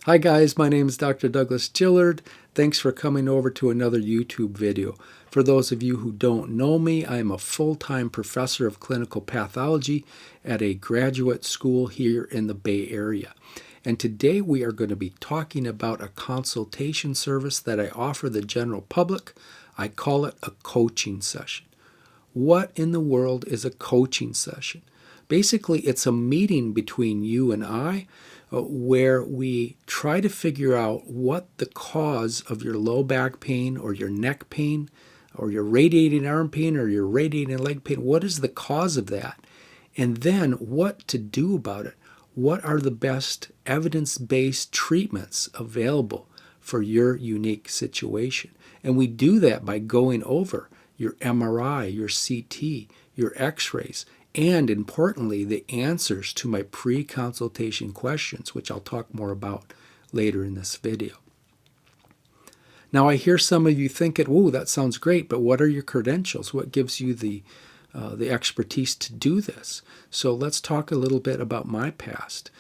Hi guys, my name is Dr. Douglas Gillard. Thanks for coming over to another YouTube video. For those of you who don't know me, I am a full-time professor of clinical pathology at a graduate school here in the Bay Area. And today we are going to be talking about a consultation service that I offer the general public. I call it a coaching session. What in the world is a coaching session? Basically, it's a meeting between you and I where we try to figure out what the cause of your low back pain or your neck pain or your radiating arm pain or your radiating leg pain, what is the cause of that? And then what to do about it. What are the best evidence-based treatments available for your unique situation? And we do that by going over your MRI, your CT, your x-rays, and importantly, the answers to my pre-consultation questions, which I'll talk more about later in this video. Now, I hear some of you thinking, "Oh, that sounds great, but what are your credentials? What gives you the expertise to do this?" So let's talk a little bit about my past.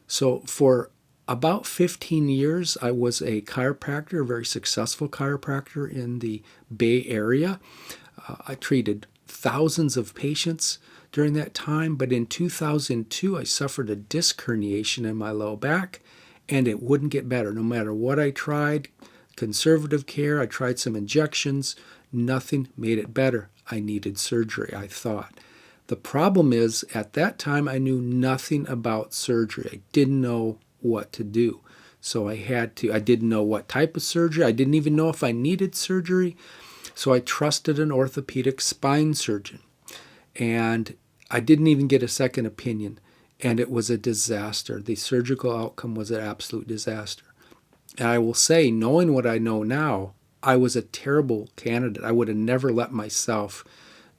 So for about 15 years, I was a chiropractor, a very successful chiropractor in the Bay Area. I treated thousands of patients during that time, but in 2002, I suffered a disc herniation in my low back, and it wouldn't get better. No matter what I tried, conservative care, I tried some injections, nothing made it better. I needed surgery, I thought. The problem is, at that time, I knew nothing about surgery. I didn't know what to do. So I didn't know what type of surgery. I didn't even know if I needed surgery. So I trusted an orthopedic spine surgeon. And I didn't even get a second opinion. And it was a disaster. The surgical outcome was an absolute disaster. And I will say, knowing what I know now, I was a terrible candidate. I would have never let myself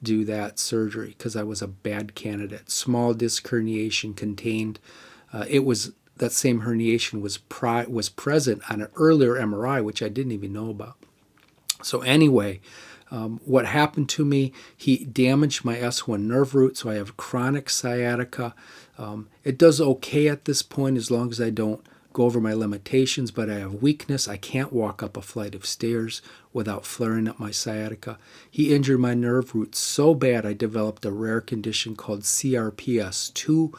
do that surgery because I was a bad candidate. Small disc herniation contained. That same herniation was present on an earlier MRI, which I didn't even know about. So anyway, what happened to me, he damaged my S1 nerve root, so I have chronic sciatica. It does okay at this point as long as I don't go over my limitations, but I have weakness. I can't walk up a flight of stairs without flaring up my sciatica. He injured my nerve root so bad I developed a rare condition called CRPS2,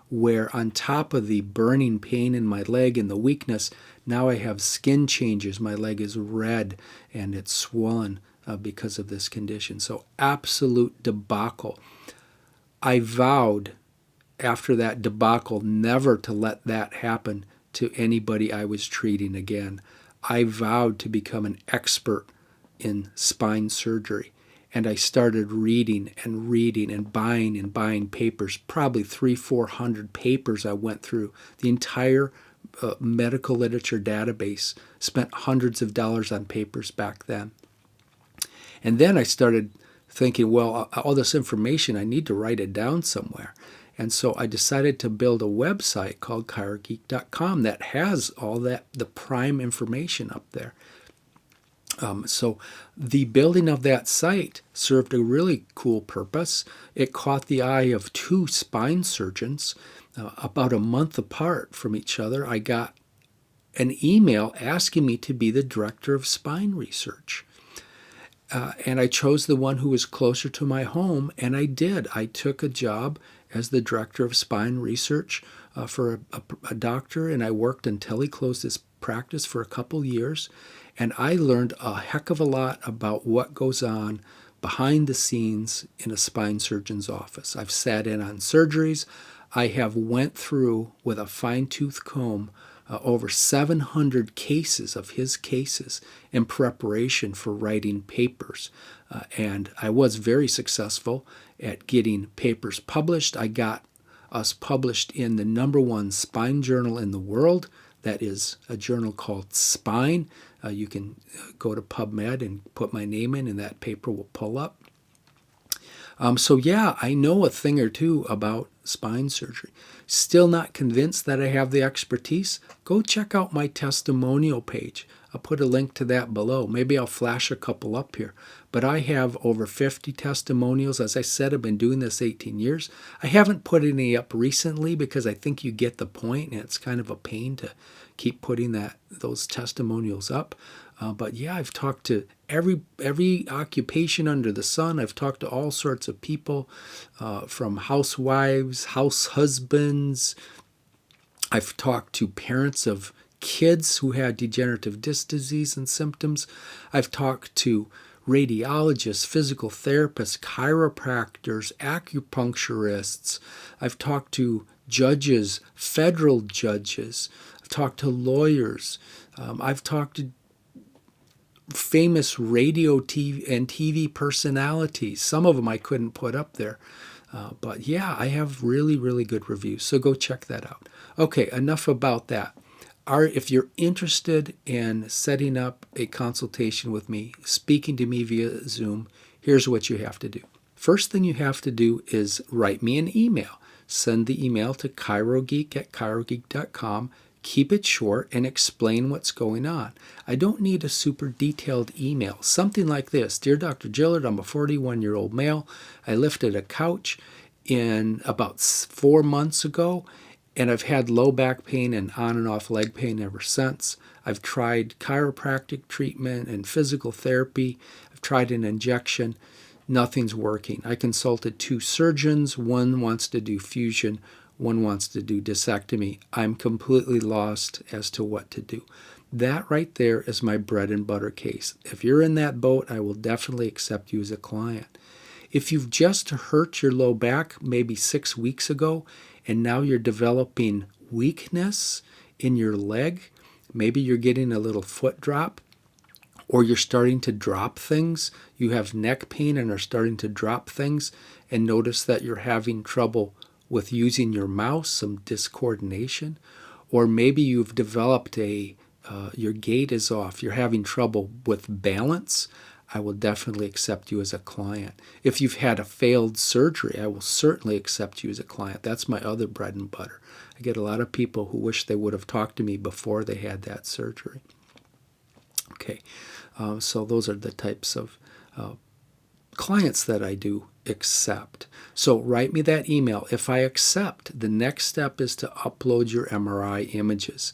where on top of the burning pain in my leg and the weakness, now I have skin changes. My leg is red and it's swollen because of this condition. So absolute debacle. I vowed after that debacle never to let that happen to anybody I was treating again. I vowed to become an expert in spine surgery. And I started reading and buying papers, probably 300-400 papers I went through. The entire medical literature database, spent hundreds of dollars on papers back then. And then I started thinking, well, all this information, I need to write it down somewhere. And so I decided to build a website called chirogeek.com that has all the prime information up there. So the building of that site served a really cool purpose. It caught the eye of two spine surgeons about a month apart from each other. I got an email asking me to be the director of spine research. And I chose the one who was closer to my home, and I did. I took a job as the director of spine research for a doctor, and I worked until he closed his practice for a couple years. And I learned a heck of a lot about what goes on behind the scenes in a spine surgeon's office. I've sat in on surgeries. I have went through with a fine-tooth comb over 700 cases of his cases in preparation for writing papers. And I was very successful at getting papers published. I got us published in the #1 spine journal in the world. That is a journal called Spine. You can go to PubMed and put my name in, and that paper will pull up. So yeah, I know a thing or two about spine surgery. Still not convinced that I have the expertise? Go check out my testimonial page. I'll put a link to that below. Maybe I'll flash a couple up here. But I have over 50 testimonials. As I said, I've been doing this 18 years. I haven't put any up recently because I think you get the point, and it's kind of a pain to keep putting those testimonials up. But yeah, I've talked to every occupation under the sun. I've talked to all sorts of people, from housewives, house husbands. I've talked to parents of kids who had degenerative disc disease and symptoms. I've talked to radiologists, physical therapists, chiropractors, acupuncturists. I've talked to judges, federal judges. I've talked to lawyers. I've talked to famous radio and TV personalities. Some of them I couldn't put up there. But yeah, I have really, really good reviews. So go check that out. Okay, enough about that. If you're interested in setting up a consultation with me, speaking to me via Zoom, here's what you have to do. First thing you have to do is write me an email. Send the email to chirogeek@chirogeek.com. Keep it short and explain what's going on. I don't need a super detailed email. Something like this. Dear Dr. Gillard, I'm a 41-year-old male. I lifted a couch in about 4 months ago, and I've had low back pain and on and off leg pain ever since. I've tried chiropractic treatment and physical therapy. I've tried an injection. Nothing's working. I consulted 2 surgeons. One wants to do fusion. One wants to do discectomy. I'm completely lost as to what to do. That right there is my bread and butter case. If you're in that boat, I will definitely accept you as a client. If you've just hurt your low back maybe 6 weeks ago, and now you're developing weakness in your leg, maybe you're getting a little foot drop, or you're starting to drop things, you have neck pain and are starting to drop things, and notice that you're having trouble with using your mouse, some discoordination, or maybe you've developed your gait is off, you're having trouble with balance, I will definitely accept you as a client. If you've had a failed surgery, I will certainly accept you as a client. That's my other bread and butter. I get a lot of people who wish they would have talked to me before they had that surgery. Okay, so those are the types of clients that I do accept. So write me that email. If I accept, the next step is to upload your MRI images.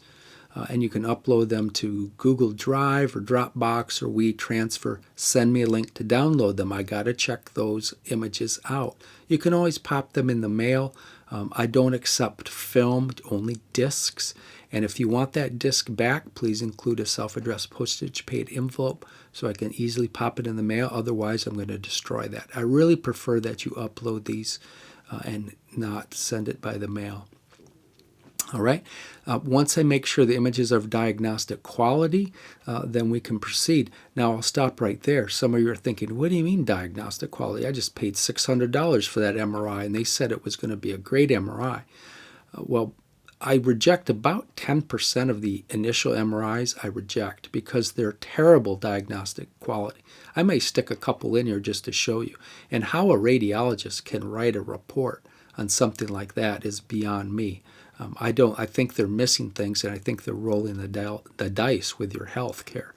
And you can upload them to Google Drive or Dropbox or WeTransfer. Send me a link to download them. I got to check those images out. You can always pop them in the mail. I don't accept film, only discs. And if you want that disc back, please include a self-addressed postage paid envelope so I can easily pop it in the mail. Otherwise, I'm going to destroy that. I really prefer that you upload these and not send it by the mail. All right. Once I make sure the images are of diagnostic quality, then we can proceed. Now, I'll stop right there. Some of you are thinking, what do you mean diagnostic quality? I just paid $600 for that MRI, and they said it was going to be a great MRI. Well, I reject about 10% of the initial MRIs I reject because they're terrible diagnostic quality. I may stick a couple in here just to show you. And how a radiologist can write a report on something like that is beyond me. I think they're missing things, and I think they're rolling the dice with your health care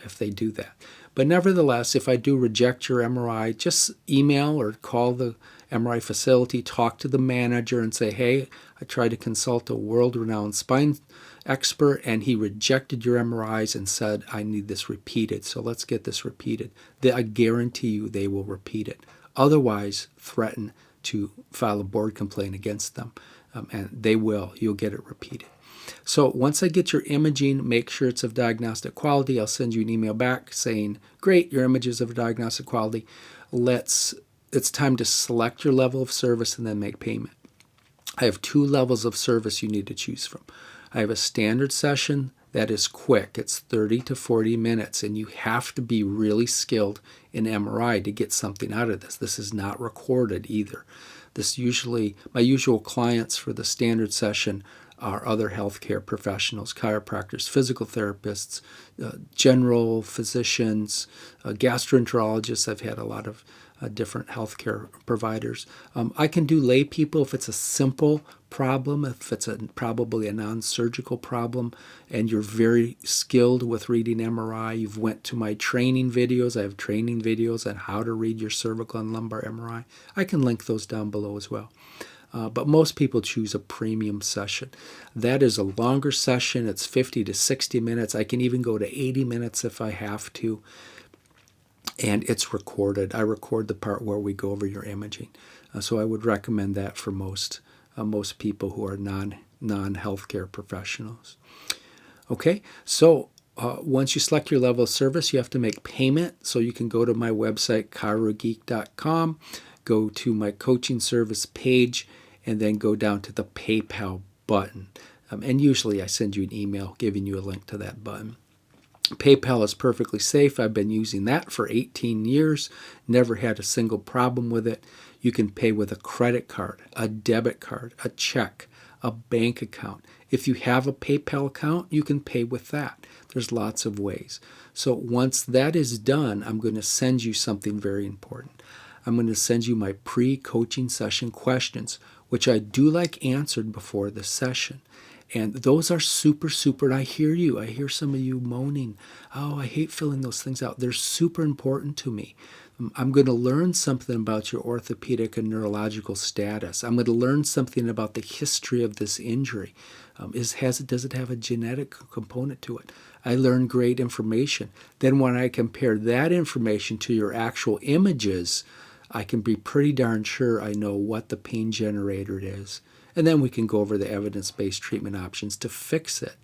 if they do that. But nevertheless, if I do reject your MRI, just email or call the MRI facility, talk to the manager and say, hey, I tried to consult a world-renowned spine expert, and he rejected your MRIs and said, I need this repeated, so let's get this repeated. I guarantee you they will repeat it. Otherwise, threaten to file a board complaint against them. And they will. You'll get it repeated. So once I get your imaging, make sure it's of diagnostic quality. I'll send you an email back saying, great, your image is of diagnostic quality. It's time to select your level of service and then make payment. I have 2 levels of service you need to choose from. I have a standard session that is quick. It's 30 to 40 minutes, and you have to be really skilled in MRI to get something out of this. This is not recorded either. My usual clients for the standard session are other healthcare professionals, chiropractors, physical therapists, general physicians, gastroenterologists. I've had a lot of different healthcare providers. I can do lay people if it's a simple problem, if it's probably a non-surgical problem, and you're very skilled with reading MRI. You've went to my training videos. I have training videos on how to read your cervical and lumbar MRI. I can link those down below as well. but most people choose a premium session. That is a longer session. It's 50 to 60 minutes. I can even go to 80 minutes if I have to. And it's recorded. I record the part where we go over your imaging. So I would recommend that for most people who are non-healthcare professionals. Okay, so once you select your level of service, you have to make payment. So you can go to my website, chirogeek.com, go to my coaching service page, and then go down to the PayPal button. And usually I send you an email giving you a link to that button. PayPal is perfectly safe. I've been using that for 18 years, never had a single problem with it. You can pay with a credit card, a debit card, a check, a bank account. If you have a PayPal account, you can pay with that. There's lots of ways. So once that is done, I'm going to send you something very important. I'm going to send you my pre-coaching session questions, which I do like answered before the session. And those are super, and I hear you. I hear some of you moaning, oh, I hate filling those things out. They're super important to me. I'm going to learn something about your orthopedic and neurological status. I'm going to learn something about the history of this injury. Does it have a genetic component to it? I learn great information. Then when I compare that information to your actual images, I can be pretty darn sure I know what the pain generator is. And then we can go over the evidence-based treatment options to fix it,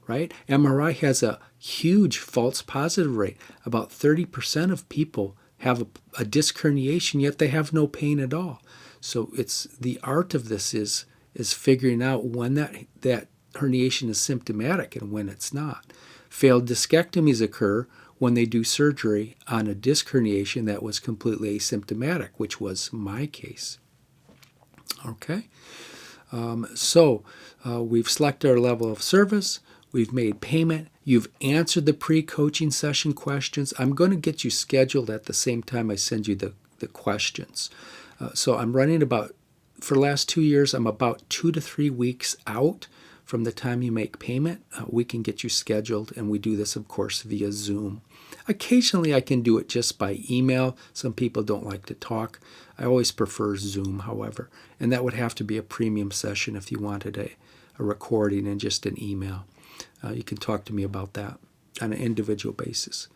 right? MRI has a huge false positive rate. About 30% of people have a disc herniation, yet they have no pain at all. So it's the art of this is figuring out when that herniation is symptomatic and when it's not. Failed discectomies occur when they do surgery on a disc herniation that was completely asymptomatic, which was my case. Okay? So we've selected our level of service. We've made payment. You've answered the pre-coaching session questions. I'm going to get you scheduled at the same time I send you the questions. So I'm running for the last 2 years, I'm about 2 to 3 weeks out from the time you make payment. We can get you scheduled, and we do this, of course, via Zoom. Occasionally, I can do it just by email. Some people don't like to talk. I always prefer Zoom, however, and that would have to be a premium session if you wanted a recording and just an email. You can talk to me about that on an individual basis.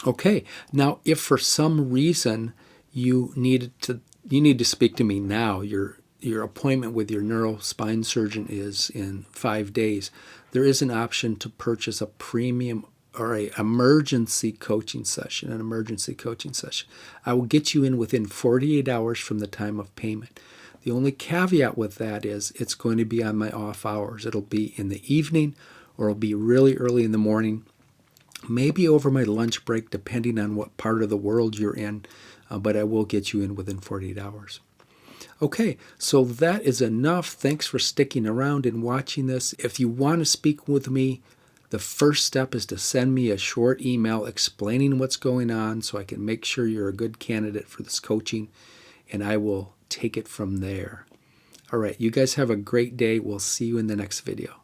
Okay, now if for some reason you need to speak to me now, your appointment with your neurospine surgeon is in 5 days, there is an option to purchase a premium or an emergency coaching session. I will get you in within 48 hours from the time of payment. The only caveat with that is it's going to be on my off hours. It'll be in the evening, or it'll be really early in the morning, maybe over my lunch break, depending on what part of the world you're in, but I will get you in within 48 hours. Okay, so that is enough. Thanks for sticking around and watching this. If you want to speak with me, the first step is to send me a short email explaining what's going on so I can make sure you're a good candidate for this coaching, and I will take it from there. All right, you guys have a great day. We'll see you in the next video.